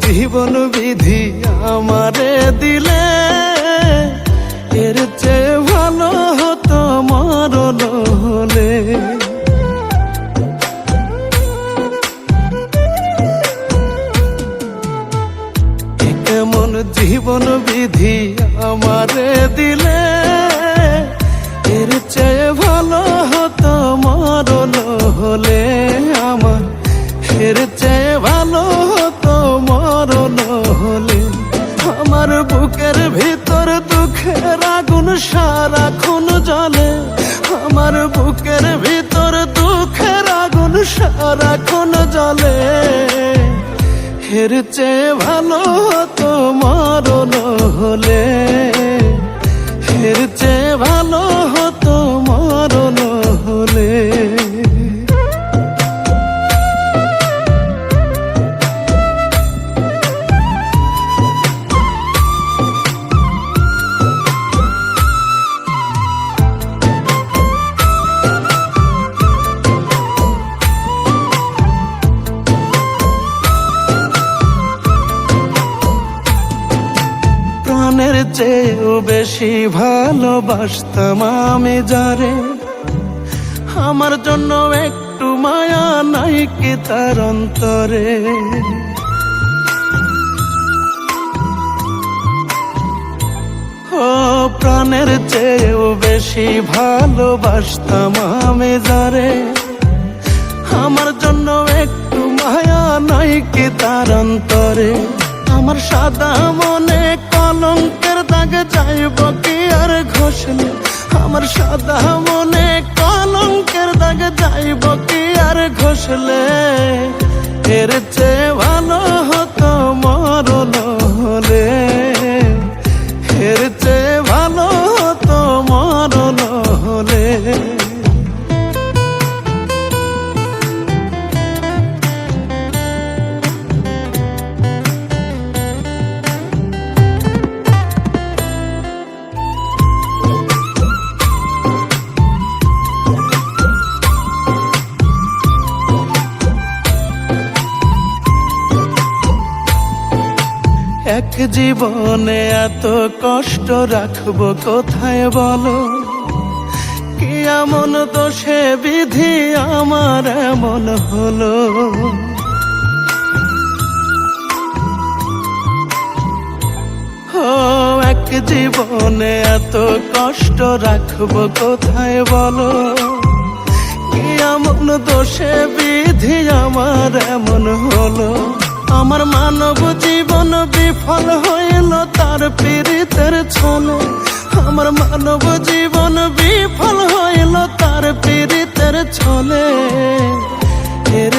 জীবন বিধি আমারে দিলে, এর চেয়ে ভালো হতো মরণ হলে। কেমন জীবন বিধি আমারে দিলে, এর চেয়ে ভালো হতো মরণ হলে আমার, এর চেয়ে ভালো হতো মরণ হলে। আমার বুকের ভিতর দুঃখের আগুন সারাক্ষণ জ্বলে, আমার বুকের ভিতর দুঃখের আগুন সারাক্ষণ জ্বলে, এর চেয়ে ভালো হতো মরণ হলে, এর চেয়ে ভালো হতো মরণ হলে। প্রাণের চেয়েও বেশি ভালোবাসতাম আমি যারে, আমার জন্য একটু মায়া নাই কি তার অন্তরে। ও প্রাণের চেয়েও বেশি ভালোবাসতাম আমি যারে, আমার জন্য একটু মায়া নাই কি তার অন্তরে। আমার সাদা মনে কলঙ্কের দাগ যাইব কি আর ঘষলে, আমার সাদা মনে কলঙ্কের দাগ যাইব কি আর ঘষলে, এর চেয়ে ভালো হতো মরণ হলে, এর চেয়ে ভালো হতো মরণ হলে। এক জীবনে এত কষ্ট রাখবো কোথায় বলো, কি এমন দোষে বিধি আমার এমন হলো। ও এক জীবনে এত কষ্ট রাখবো কোথায় বলো, কি এমন দোষে বিধি আমার এমন হলো। আমার মানব জীবন বিফল হইল তার পীড়িতের ছলে, আমার মানব জীবন বিফল হইল তার পীড়িতের ছলে, এর